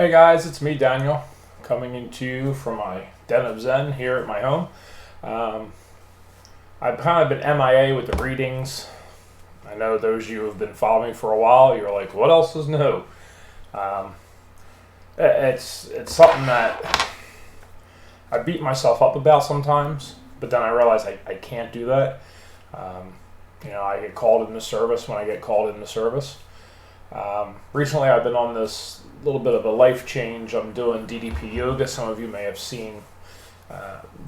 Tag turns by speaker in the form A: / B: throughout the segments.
A: Hey guys, it's me, Daniel, coming into you from my den of Zen here at my home. I've kind of been MIA with the readings. I know those of you who have been following me for a while, you're like, what else is new? It's something that I beat myself up about sometimes, but then I realize I can't do that. I get called into service when I get called into service. Recently I've been on this little bit of a life change. I'm doing DDP yoga. Some of you may have seen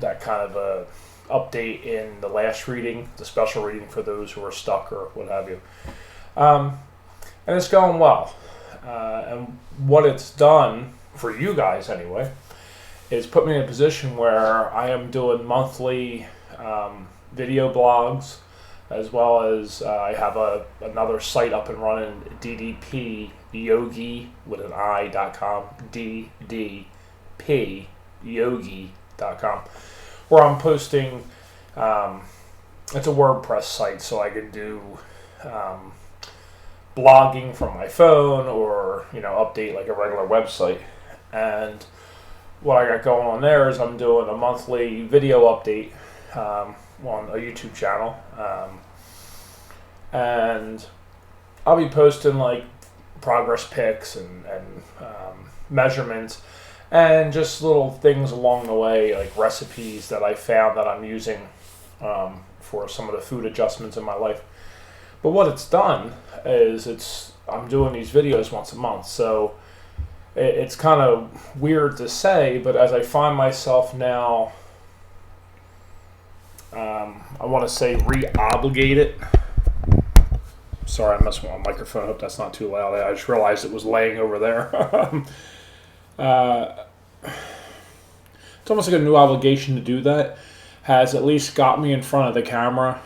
A: that kind of a update in the last reading, the special reading for those who are stuck or what have you. And it's going well. And what it's done, for you guys anyway, is put me in a position where I am doing monthly video blogs, as well as I have another site up and running, ddpyogi with an i.com, ddpyogi.com, where I'm posting, it's a WordPress site, so I can do blogging from my phone or, update like a regular website. And what I got going on there is I'm doing a monthly video update on a YouTube channel, and I'll be posting like progress pics and measurements and just little things along the way, like recipes that I found that I'm using for some of the food adjustments in my life. But what it's done is I'm doing these videos once a month, so it's kind of weird to say, but as I find myself now, I want to say re-obligated. Sorry, I messed with my microphone. I hope that's not too loud. I just realized it was laying over there. It's almost like a new obligation to do that. Has at least got me in front of the camera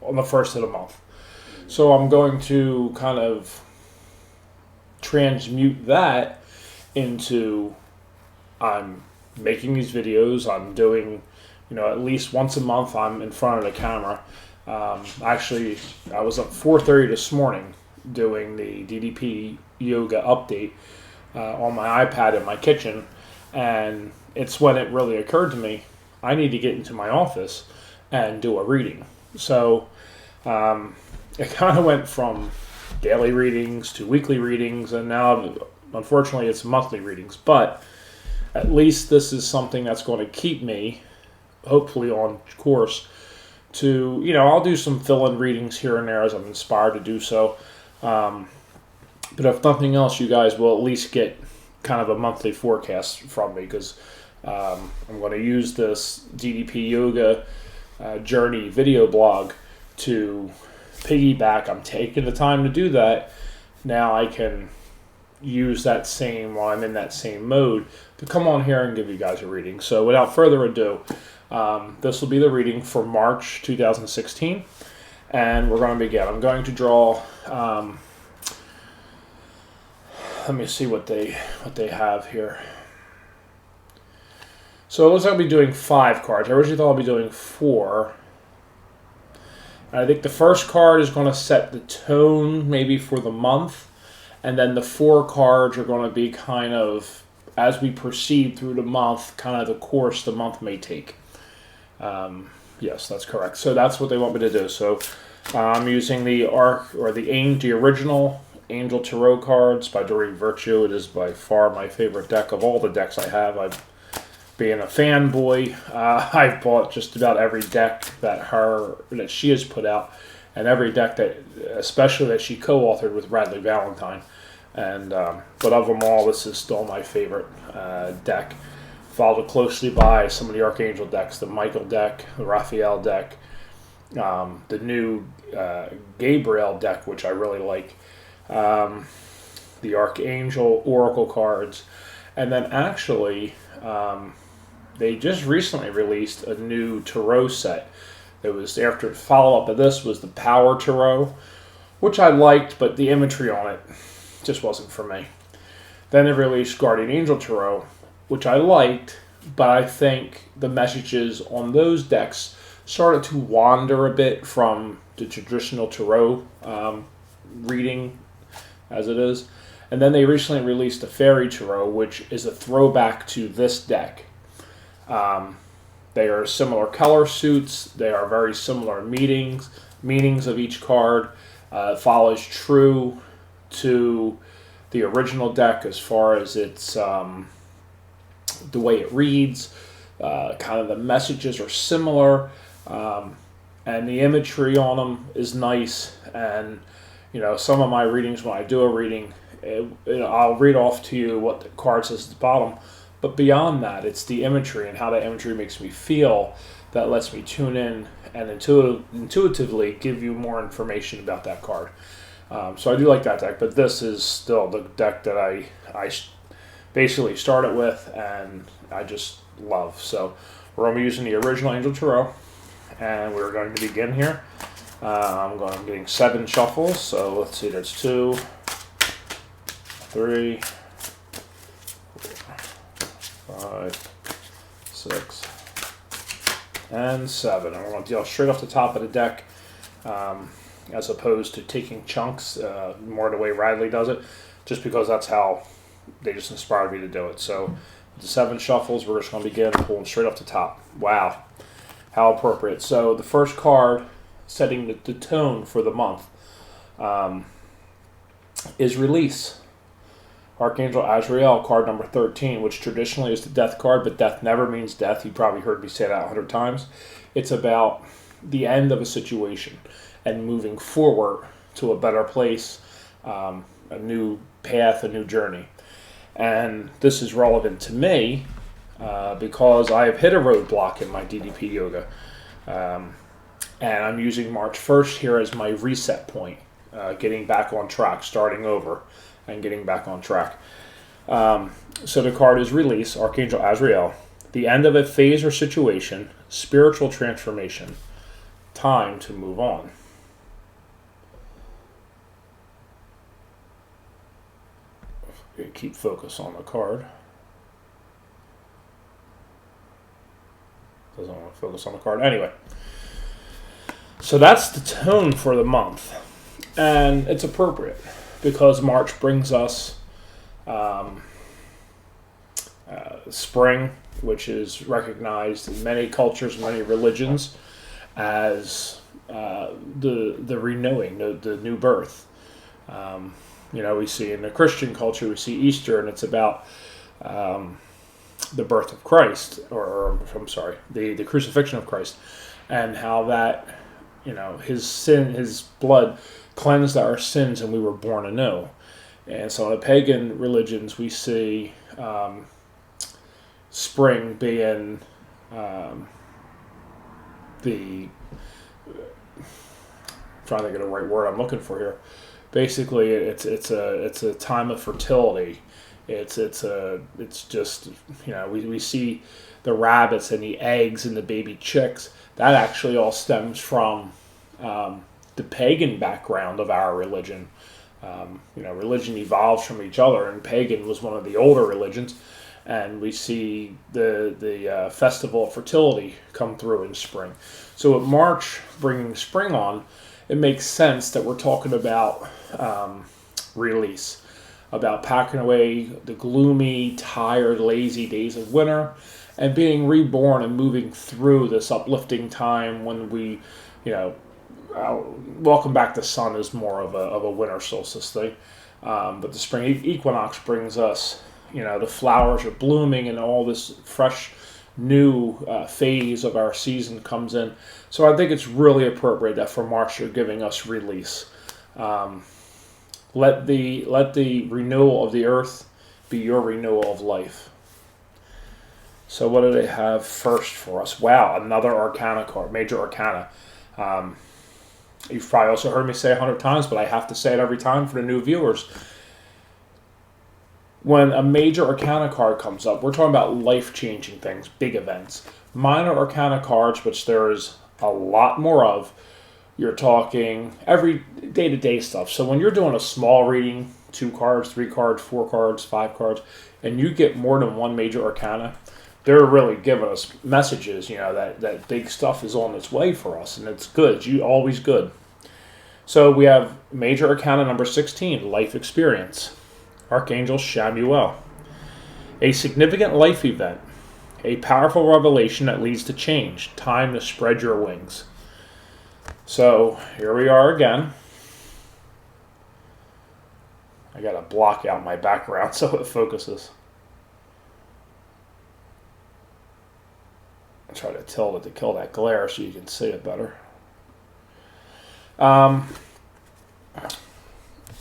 A: on the first of the month. So I'm going to kind of transmute that into I'm making these videos. I'm doing, at least once a month I'm in front of the camera. Actually, I was up 4:30 this morning doing the DDP yoga update on my iPad in my kitchen, and it's when it really occurred to me, I need to get into my office and do a reading. So it kind of went from daily readings to weekly readings, and now, unfortunately, it's monthly readings. But at least this is something that's going to keep me, hopefully, on course to, I'll do some fill-in readings here and there as I'm inspired to do so. But if nothing else, you guys will at least get kind of a monthly forecast from me, because I'm going to use this DDP Yoga Journey video blog to piggyback. I'm taking the time to do that. Now I can use that while I'm in that same mode, to come on here and give you guys a reading. So without further ado, this will be the reading for March 2016, and we're going to begin. I'm going to draw, let me see what they have here. So it looks like I'll be doing 5 cards. I originally thought I'll be doing 4. And I think the first card is going to set the tone maybe for the month, and then the 4 cards are going to be kind of, as we proceed through the month, kind of the course the month may take. Yes, that's correct. So that's what they want me to do. So I'm using the original Angel Tarot cards by Doreen. It is by far my favorite deck of all the decks I have. Being a fanboy, I've bought just about every deck that she has put out, and every deck especially that she co-authored with Radleigh Valentine. And but of them all, this is still my favorite deck, followed closely by some of the Archangel decks, the Michael deck, the Raphael deck, the new Gabriel deck, which I really like, the Archangel Oracle cards, and then actually they just recently released a new Tarot set. It was after the follow-up of this was the Power Tarot, which I liked, but the imagery on it just wasn't for me. Then they released Guardian Angel Tarot, which I liked, but I think the messages on those decks started to wander a bit from the traditional tarot reading as it is. And then they recently released a Fairy Tarot, which is a throwback to this deck. They are similar color suits. They are very similar meanings of each card. It follows true to the original deck as far as its the way it reads. Kind of the messages are similar, and the imagery on them is nice. And some of my readings, when I do a reading, I'll read off to you what the card says at the bottom. But beyond that, it's the imagery and how that imagery makes me feel that lets me tune in and intuitively give you more information about that card. So I do like that deck, but this is still the deck that I basically started with and I just love. So we're going to be using the original Angel Tarot, and we're going to begin here. I'm getting 7 shuffles, so let's see, there's 2, 3, 5, 6, and 7. And we're going to deal straight off the top of the deck, as opposed to taking chunks, more the way Radleigh does it, just because that's how they just inspired me to do it. So the 7 shuffles, we're just going to begin pulling straight off the top. Wow, how appropriate. So the first card, setting the tone for the month, is Release. Archangel Azrael, card number 13, which traditionally is the death card, but death never means death. You probably heard me say that 100 times. It's about the end of a situation and moving forward to a better place, a new path, a new journey. And this is relevant to me because I have hit a roadblock in my DDP yoga. And I'm using March 1st here as my reset point, getting back on track, starting over, and getting back on track. So the card is Release, Archangel Azrael. The end of a phase or situation, spiritual transformation, time to move on. Keep focus on the card. Doesn't want to focus on the card. Anyway, so that's the tone for the month. And it's appropriate because March brings us spring, which is recognized in many cultures, many religions, as the renewing, the new birth. We see in the Christian culture, we see Easter, and it's about the birth of Christ, the crucifixion of Christ, and how that, his blood cleansed our sins and we were born anew. And so in the pagan religions, we see spring being trying to get a right word I'm looking for here. Basically, it's a time of fertility. It's just, we see the rabbits and the eggs and the baby chicks. That actually all stems from the pagan background of our religion. Religion evolves from each other, and pagan was one of the older religions. And we see the festival of fertility come through in spring. So with March bringing spring on, it makes sense that we're talking about release, about packing away the gloomy, tired, lazy days of winter and being reborn and moving through this uplifting time when we, welcome back the sun is more of a winter solstice thing. But the spring equinox brings us, the flowers are blooming and all this fresh new phase of our season comes in. So I think it's really appropriate that for March you're giving us release. Let the renewal of the earth be your renewal of life. So what do they have first for us? Wow, another Arcana card, Major Arcana. You've probably also heard me say 100 times, but I have to say it every time for the new viewers. When a Major Arcana card comes up, we're talking about life-changing things, big events. Minor Arcana cards, which there is a lot more of, you're talking every day-to-day stuff. So when you're doing a small reading, 2 cards, 3 cards, 4 cards, 5 cards, and you get more than one Major Arcana, they're really giving us messages, that big stuff is on its way for us, and it's good. It's always good. So we have Major Arcana number 16, Life Experience. Archangel Shamuel. A significant life event. A powerful revelation that leads to change. Time to spread your wings. So here we are again. I got to block out my background so it focuses. I'll try to tilt it to kill that glare so you can see it better.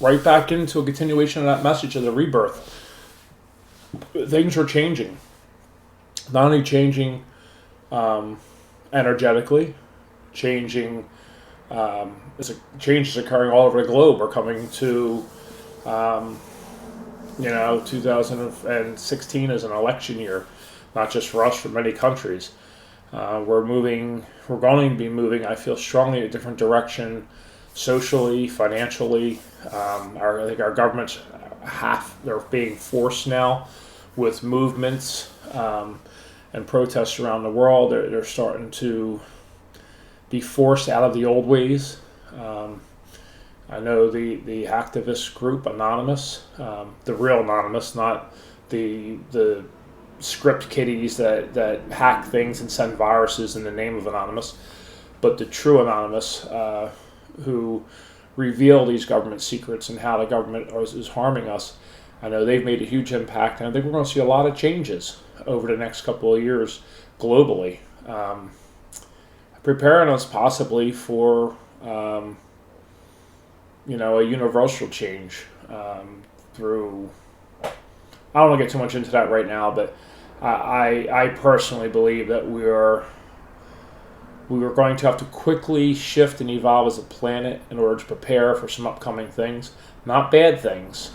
A: Right back into a continuation of that message of the rebirth. Things are changing. Not only changing energetically, changing, change is occurring all over the globe. We're coming to, 2016 is an election year, not just for us, for many countries. We're going to be moving, I feel strongly, in a different direction, socially, financially. I think our governments they're being forced now with movements and protests around the world. They're starting to be forced out of the old ways. I know the activist group Anonymous, the real Anonymous, not the script kiddies that hack things and send viruses in the name of Anonymous, but the true Anonymous who reveal these government secrets and how the government is harming us. I know they've made a huge impact, and I think we're going to see a lot of changes over the next couple of years globally, preparing us possibly for a universal change through. I don't want to get too much into that right now, but I personally believe that we are going to have to quickly shift and evolve as a planet in order to prepare for some upcoming things. Not bad things,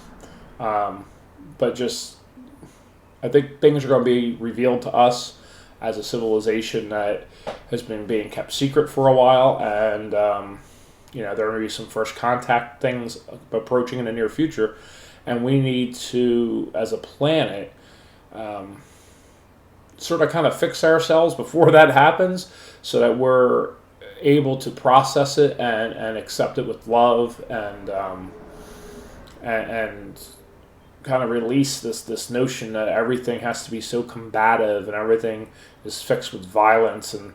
A: but just I think things are going to be revealed to us as a civilization that has been being kept secret for a while, and there may be some first contact things approaching in the near future, and we need to, as a planet, sort of kind of fix ourselves before that happens, so that we're able to process it and accept it with love and kind of release this notion that everything has to be so combative and everything is fixed with violence. And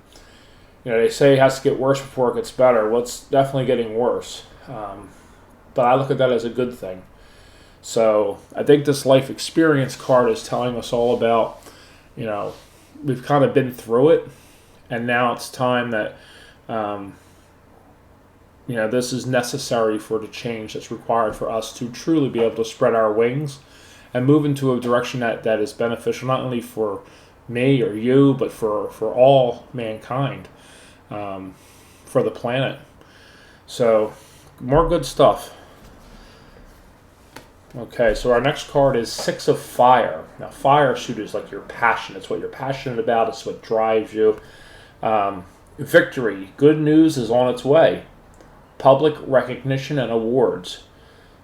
A: they say it has to get worse before it gets better. Well, it's definitely getting worse, but I look at that as a good thing. So I think this life experience card is telling us all about, we've kind of been through it, and now it's time that this is necessary for the change that's required for us to truly be able to spread our wings and move into a direction that is beneficial not only for me or you, but for all mankind, for the planet. So, more good stuff. Okay, so our next card is Six of Fire. Now, fire is like your passion. It's what you're passionate about. It's what drives you. Victory. Good news is on its way. Public recognition and awards.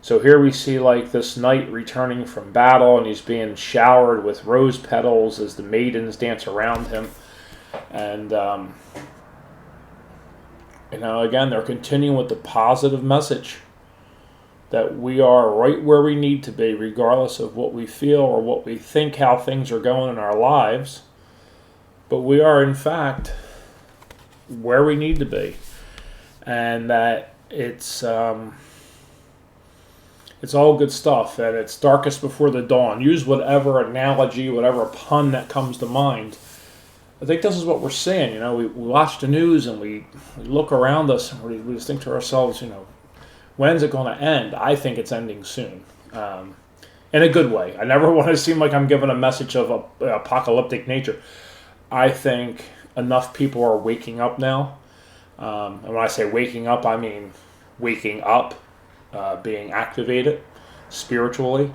A: So here we see like this knight returning from battle, and he's being showered with rose petals as the maidens dance around him. And, again, they're continuing with the positive message that we are right where we need to be, regardless of what we feel or what we think how things are going in our lives. But we are, in fact, where we need to be. And that it's all good stuff, and it's darkest before the dawn. Use whatever analogy, whatever pun that comes to mind. I think this is what we're seeing. We watch the news and we look around us and we just think to ourselves, when's it going to end? I think it's ending soon, in a good way. I never want to seem like I'm giving a message of apocalyptic nature. I think enough people are waking up now. And when I say waking up, I mean waking up, being activated spiritually,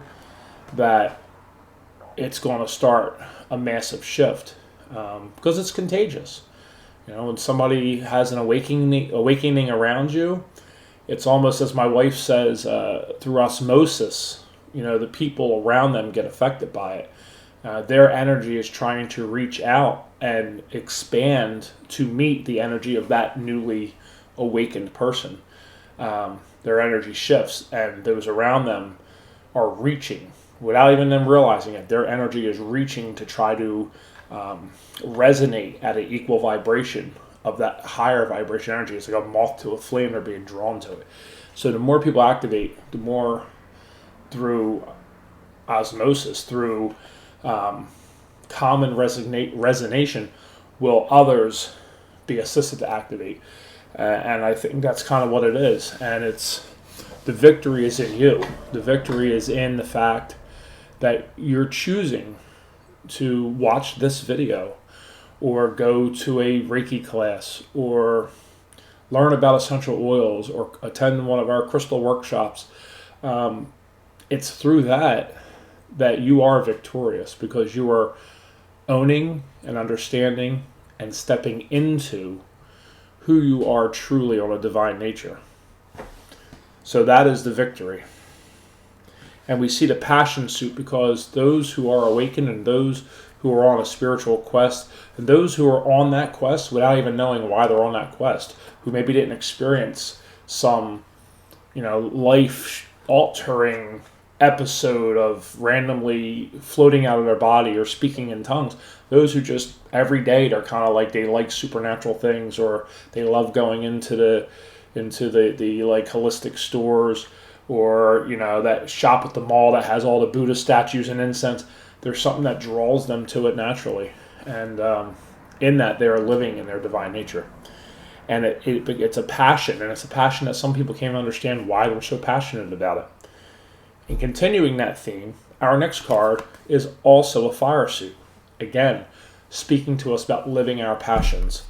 A: that it's going to start a massive shift, because it's contagious. When somebody has an awakening around you, it's almost, as my wife says, through osmosis. The people around them get affected by it. Their energy is trying to reach out and expand to meet the energy of that newly awakened person. Their energy shifts, and those around them are reaching without even them realizing it. Their energy is reaching to try to resonate at an equal vibration of that higher vibration energy. It's like a moth to a flame. They're being drawn to it. So the more people activate, the more through osmosis, through common resonation, will others be assisted to activate. And I think that's kind of what it is. And it's the victory is in you. The victory is in the fact that you're choosing to watch this video or go to a Reiki class or learn about essential oils or attend one of our crystal workshops. It's through that you are victorious, because you are owning and understanding and stepping into who you are truly on a divine nature. So that is the victory. And we see the passion suit, because those who are awakened and those who are on a spiritual quest, and those who are on that quest without even knowing why they're on that quest, who maybe didn't experience some, life-altering episode of randomly floating out of their body or speaking in tongues. Those who just every day they're kind of like, they like supernatural things, or they love going into the like holistic stores, or that shop at the mall that has all the Buddha statues and incense. There's something that draws them to it naturally, and in that they are living in their divine nature. And it's a passion, and it's a passion that some people can't understand why they're so passionate about it. And continuing that theme, our next card is also a fire suit. Again, speaking to us about living our passions.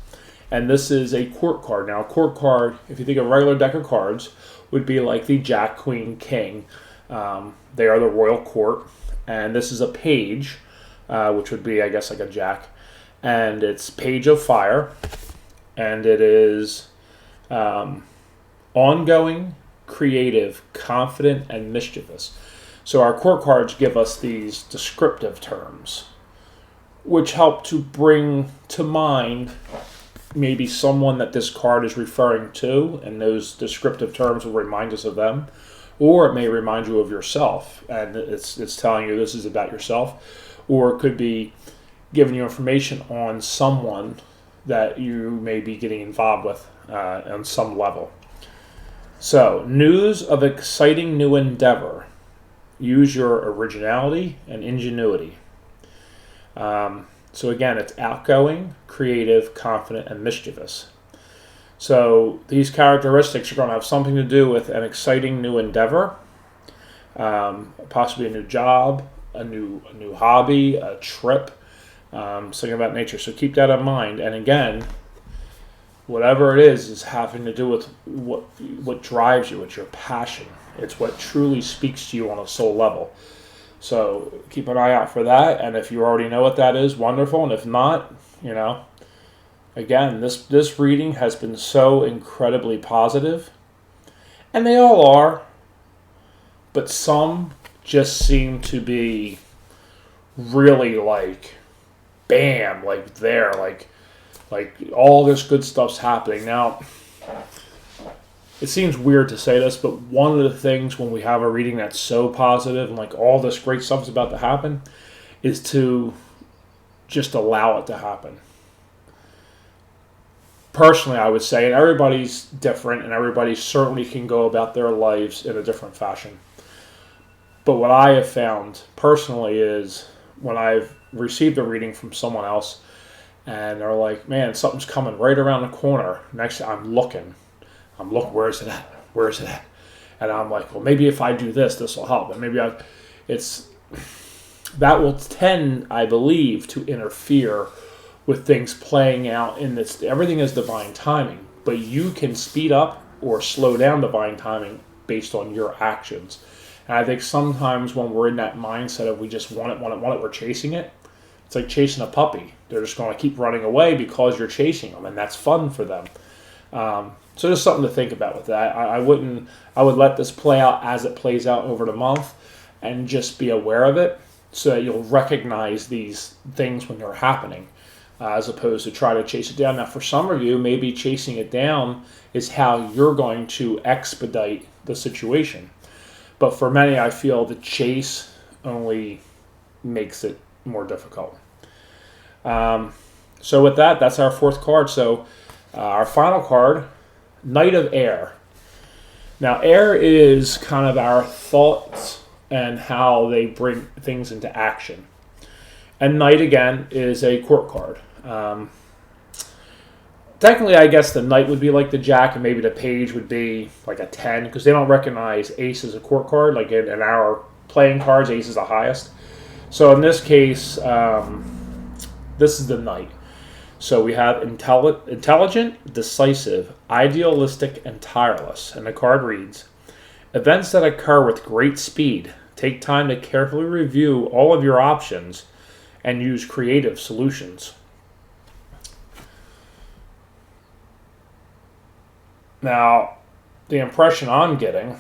A: And this is a court card. Now, a court card, if you think of a regular deck of cards, would be like the Jack, Queen, King. They are the royal court. And this is a page, which would be, I guess, like a Jack. And it's Page of Fire. And it is ongoing, creative, confident, and mischievous. So our court cards give us these descriptive terms, which help to bring to mind maybe someone that this card is referring to, and those descriptive terms will remind us of them. Or it may remind you of yourself, and it's telling you this is about yourself. Or it could be giving you information on someone that you may be getting involved with on some level. So, news of exciting new endeavor. Use your originality and ingenuity. So again, it's outgoing, creative, confident, and mischievous. So these characteristics are going to have something to do with an exciting new endeavor, possibly a new job, a new hobby, a trip, something about nature. So keep that in mind. And again, whatever it is having to do with what drives you. It's your passion. It's what truly speaks to you on a soul level. So keep an eye out for that. And if you already know what that is, wonderful. And if not, again, this reading has been so incredibly positive. And they all are. But some just seem to be really like, bam, like there, like all this good stuff's happening. Now, it seems weird to say this, but one of the things when we have a reading that's so positive and like all this great stuff is about to happen is to just allow it to happen. Personally, I would say, and everybody's different and everybody certainly can go about their lives in a different fashion. But what I have found personally is when I've received a reading from someone else and they're like, man, something's coming right around the corner. Next, I'm looking, where is it at? Where is it at? And I'm like, well, maybe if I do this, this will help. And maybe that will tend, I believe, to interfere with things playing out in this. Everything is divine timing, but you can speed up or slow down divine timing based on your actions. And I think sometimes when we're in that mindset of we just want it, we're chasing it. It's like chasing a puppy. They're just going to keep running away because you're chasing them, and that's fun for them. So there's something to think about with that. I would let this play out as it plays out over the month and just be aware of it so that you'll recognize these things when they're happening as opposed to try to chase it down. Now, for some of you, maybe chasing it down is how you're going to expedite the situation. But for many, I feel the chase only makes it more difficult. So with that, that's our fourth card. So our final card, Knight of Air. Now, air is kind of our thoughts and how they bring things into action. And Knight, again, is a court card. Technically, I guess the Knight would be like the Jack, and maybe the Page would be like a 10, because they don't recognize Ace as a court card. Like in our playing cards, Ace is the highest. So in this case, this is the Knight. So we have intelligent, decisive, idealistic, and tireless. And the card reads, events that occur with great speed. Take time to carefully review all of your options and use creative solutions. Now, the impression I'm getting,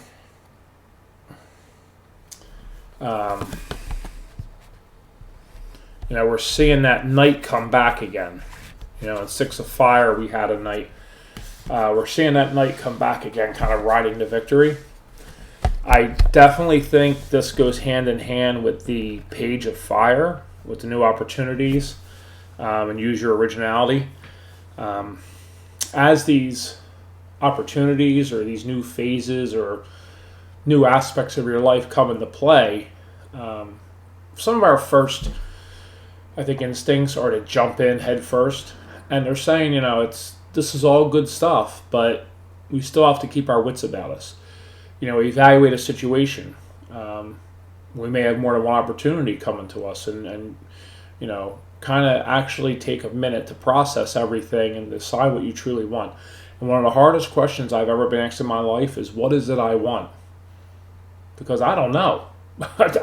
A: we're seeing that Knight come back again. In Six of Fire, we had a Knight. We're seeing that Knight come back again, kind of riding to victory. I definitely think this goes hand in hand with the Page of Fire, with the new opportunities, and use your originality. As these opportunities or these new phases or new aspects of your life come into play, some of our first, I think, instincts are to jump in head first. And they're saying, this is all good stuff, but we still have to keep our wits about us. Evaluate a situation. We may have more than one opportunity coming to us, and kind of actually take a minute to process everything and decide what you truly want. And one of the hardest questions I've ever been asked in my life is, what is it I want? Because I don't know.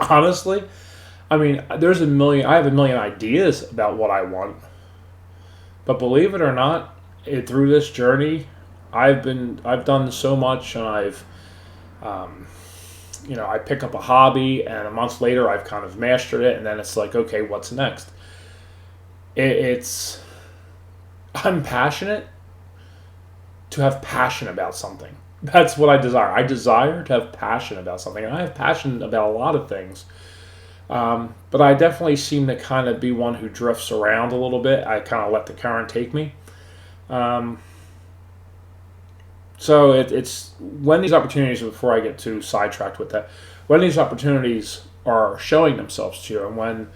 A: Honestly, I have a million ideas about what I want. But believe it or not, through this journey, I've done so much, and I pick up a hobby, and a month later I've kind of mastered it, and then it's like, okay, what's next? I'm passionate to have passion about something. That's what I desire. I desire to have passion about something, and I have passion about a lot of things. But I definitely seem to kind of be one who drifts around a little bit. I kind of let the current take me. So it's when these opportunities, before I get too sidetracked with that, when these opportunities are showing themselves to you, and when,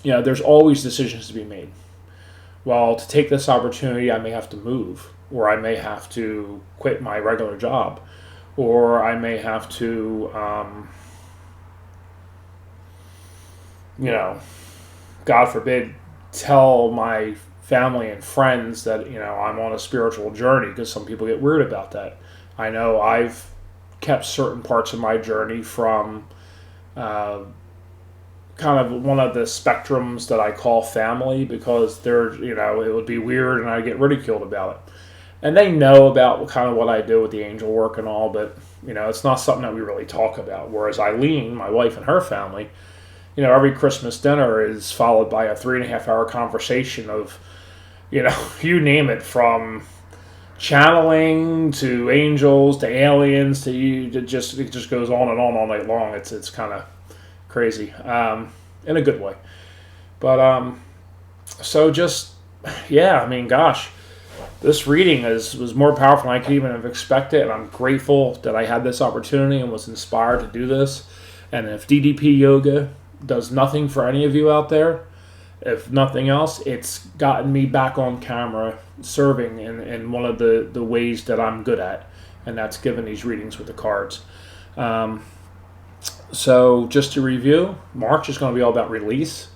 A: there's always decisions to be made. Well, to take this opportunity, I may have to move, or I may have to quit my regular job, or I may have to, God forbid, tell my family and friends that, I'm on a spiritual journey, because some people get weird about that. I know I've kept certain parts of my journey from kind of one of the spectrums that I call family, because they're, it would be weird and I get ridiculed about it. And they know about kind of what I do with the angel work and all, but, it's not something that we really talk about. Whereas Eileen, my wife, and her family, every Christmas dinner is followed by a 3.5-hour conversation of, you name it, from channeling to angels to aliens to you. It just goes on and on all night long. It's kind of crazy, in a good way. But so just, gosh, this reading was more powerful than I could even have expected, and I'm grateful that I had this opportunity and was inspired to do this. And if DDP Yoga does nothing for any of you out there, if nothing else, it's gotten me back on camera serving in one of the ways that I'm good at, and that's giving these readings with the cards. So just to review, March is going to be all about release.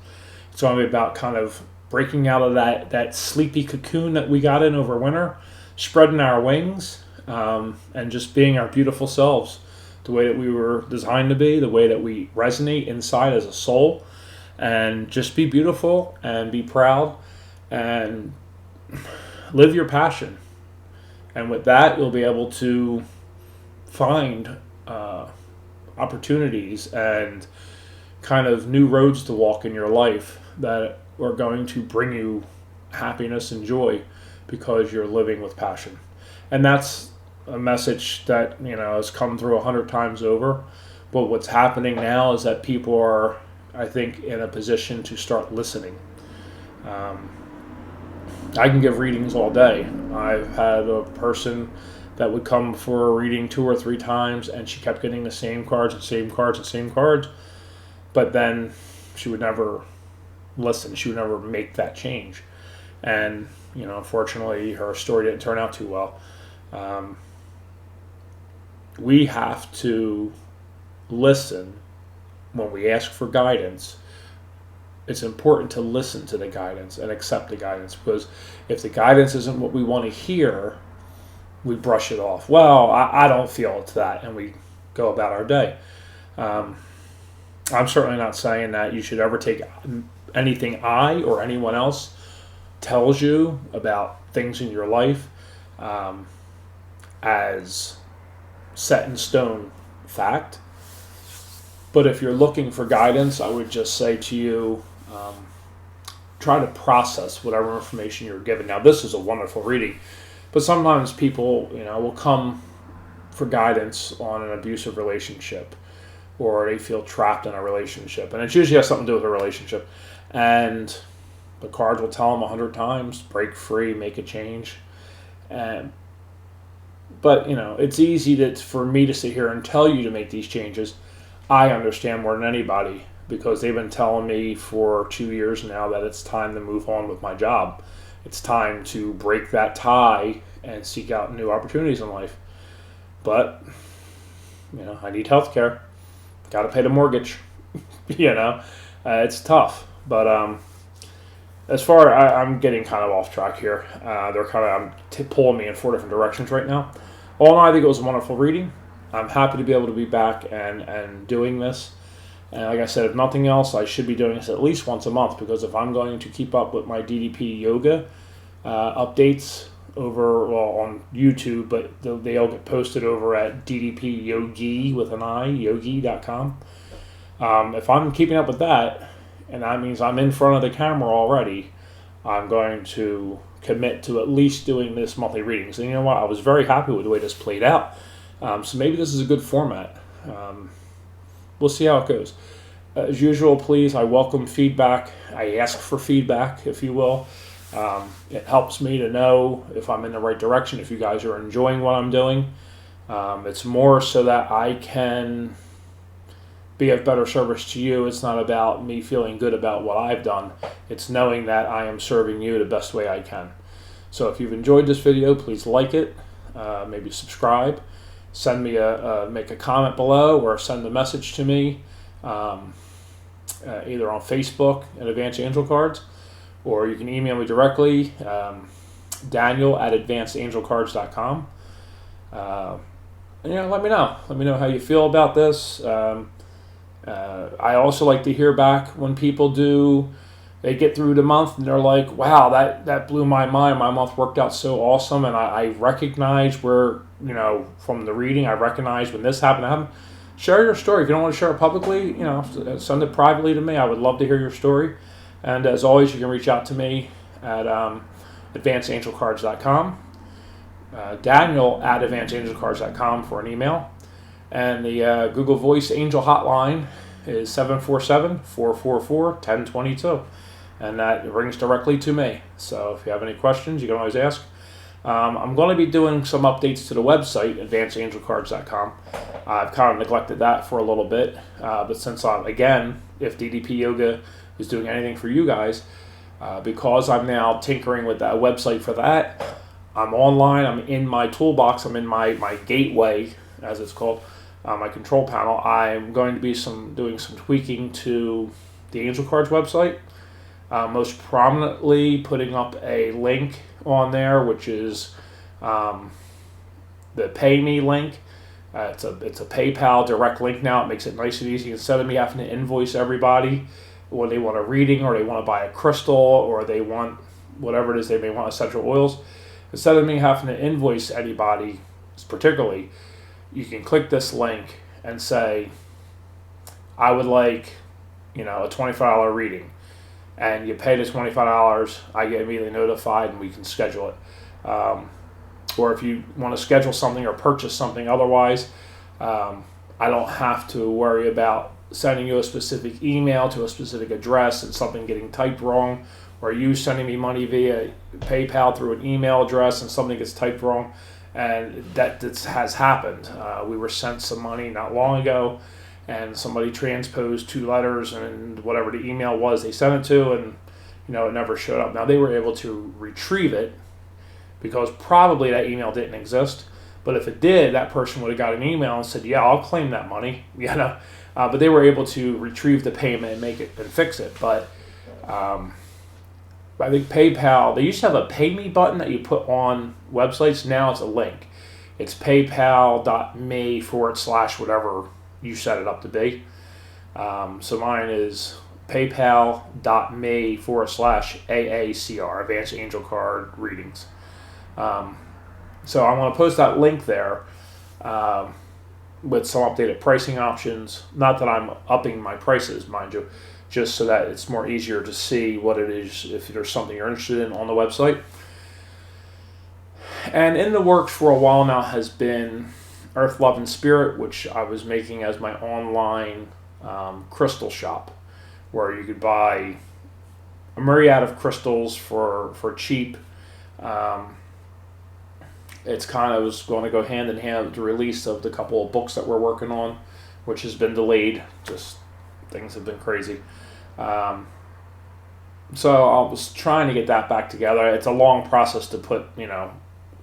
A: It's going to be about kind of breaking out of that sleepy cocoon that we got in over winter, spreading our wings, and just being our beautiful selves, the way that we were designed to be, the way that we resonate inside as a soul, and just be beautiful and be proud and live your passion. And with that, you'll be able to find opportunities and kind of new roads to walk in your life that are going to bring you happiness and joy, because you're living with passion. And that's a message that, has come through 100 times over. But what's happening now is that people are, I think, in a position to start listening. I can give readings all day. I've had a person that would come for a reading 2 or 3 times, and she kept getting the same cards and same cards and same cards, but then she would never listen. She would never make that change. And, unfortunately, her story didn't turn out too well. We have to listen when we ask for guidance. It's important to listen to the guidance and accept the guidance, because if the guidance isn't what we want to hear, we brush it off. Well, I don't feel it's that, and we go about our day. I'm certainly not saying that you should ever take anything I or anyone else tells you about things in your life as set in stone fact. But if you're looking for guidance, I would just say to you, try to process whatever information you're given. Now, this is a wonderful reading, but sometimes people, will come for guidance on an abusive relationship, or they feel trapped in a relationship, and it usually has something to do with a relationship. And the cards will tell them 100 times, break free, make a change. But it's easy for me to sit here and tell you to make these changes. I understand more than anybody, because they've been telling me for 2 years now that it's time to move on with my job. It's time to break that tie and seek out new opportunities in life. But, I need health care. Got to pay the mortgage. It's tough. But as far, I'm getting kind of off track here. They're pulling me in 4 different directions right now. All in all, I think it was a wonderful reading. I'm happy to be able to be back and doing this. And like I said, if nothing else, I should be doing this at least once a month, because if I'm going to keep up with my DDP yoga updates on YouTube, but they all get posted over at DDP Yogi with an I, yogi.com. If I'm keeping up with that, and that means I'm in front of the camera already, I'm going to commit to at least doing this monthly readings. And you know what? I was very happy with the way this played out. So maybe this is a good format. We'll see how it goes. As usual, please, I welcome feedback. I ask for feedback, if you will. It helps me to know if I'm in the right direction, if you guys are enjoying what I'm doing. It's more so that I can be of better service to you. It's not about me feeling good about what I've done. It's knowing that I am serving you the best way I can. So if you've enjoyed this video, please like it, maybe subscribe. Send me make a comment below, or send a message to me, either on Facebook at Advanced Angel Cards, or you can email me directly, Daniel@advancedangelcards.com. Let me know. Let me know how you feel about this. I also like to hear back when people they get through the month and they're like, wow, that blew my mind. My month worked out so awesome, and I recognize where, from the reading, I recognize when this happened. Share your story. If you don't want to share it publicly, send it privately to me. I would love to hear your story. And as always, you can reach out to me at advancedangelcards.com, Daniel@advancedangelcards.com for an email. And the Google Voice Angel Hotline is 747-444-1022. And that rings directly to me. So if you have any questions, you can always ask. I'm going to be doing some updates to the website, advancedangelcards.com. I've kind of neglected that for a little bit. But since if DDP Yoga is doing anything for you guys, because I'm now tinkering with that website for that, I'm online, I'm in my toolbox, I'm in my gateway, as it's called, my control panel. I'm going to be doing some tweaking to the Angel Cards website. Most prominently putting up a link on there, which is the Pay Me link. It's a PayPal direct link now. It makes it nice and easy. Instead of me having to invoice everybody when they want a reading, or they want to buy a crystal, or they want whatever it is they may want, essential oils, instead of me having to invoice anybody particularly, you can click this link and say, I would like, a $25 reading. And you pay the $25, I get immediately notified, and we can schedule it. or if you want to schedule something or purchase something otherwise, I don't have to worry about sending you a specific email to a specific address and something getting typed wrong, or you sending me money via PayPal through an email address and something gets typed wrong. And that has happened. We were sent some money not long ago, and somebody transposed 2 letters and whatever the email was they sent it to, and it never showed up. Now, they were able to retrieve it because probably that email didn't exist. But if it did, that person would have got an email and said, yeah, I'll claim that money. But they were able to retrieve the payment and make it and fix it. But I think PayPal, they used to have a pay me button that you put on websites. Now it's a link. It's paypal.me/whatever you set it up to be. So mine is paypal.me/AACR, Advanced Angel Card Readings. So I'm going to post that link there with some updated pricing options. Not that I'm upping my prices, mind you, just so that it's more easier to see what it is if there's something you're interested in on the website. And in the works for a while now has been Earth, Love, and Spirit, which I was making as my online crystal shop, where you could buy a myriad of crystals for cheap. It's kind of was going to go hand in hand with the release of the couple of books that we're working on, which has been delayed. Just things have been crazy. So I was trying to get that back together. It's a long process to put,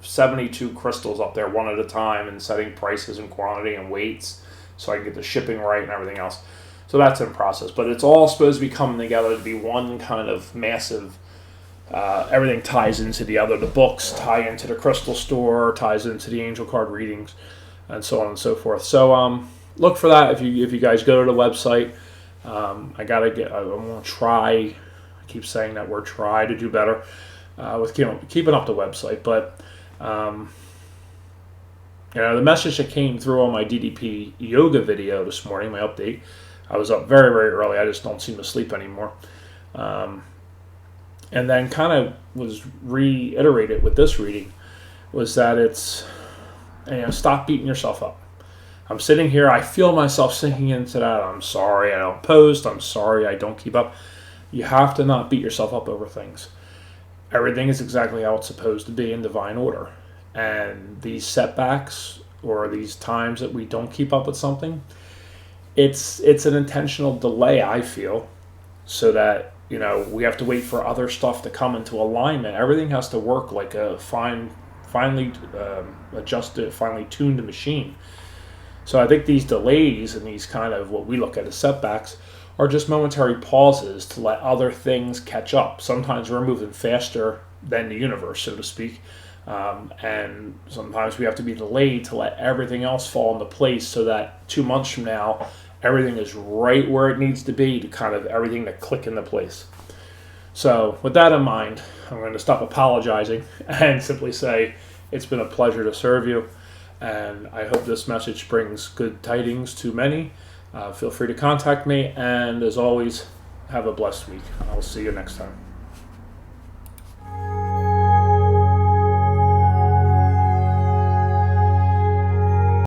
A: 72 crystals up there one at a time and setting prices and quantity and weights so I can get the shipping right and everything else. So that's in process. But it's all supposed to be coming together to be one kind of massive, everything ties into the other. The books tie into the crystal store, ties into the angel card readings, and so on and so forth. So look for that if you guys go to the website. I want to try, I keep saying that word, try to do better with keeping up the website. But the message that came through on my DDP yoga video this morning, my update, I was up very, very early. I just don't seem to sleep anymore. And then kind of was reiterated with this reading was that it's, stop beating yourself up. I'm sitting here, I feel myself sinking into that. I'm sorry I don't post. I'm sorry I don't keep up. You have to not beat yourself up over things. Everything is exactly how it's supposed to be in divine order. And these setbacks or these times that we don't keep up with something, it's an intentional delay, I feel, so that we have to wait for other stuff to come into alignment. Everything has to work like a finely adjusted, finely tuned machine. So I think these delays and these kind of what we look at as setbacks are just momentary pauses to let other things catch up. Sometimes we're moving faster than the universe, so to speak. And sometimes we have to be delayed to let everything else fall into place so that 2 months from now, everything is right where it needs to be to kind of everything to click into place. So with that in mind, I'm going to stop apologizing and simply say it's been a pleasure to serve you. And I hope this message brings good tidings to many. Feel free to contact me. And as always, have a blessed week. I'll see you next time.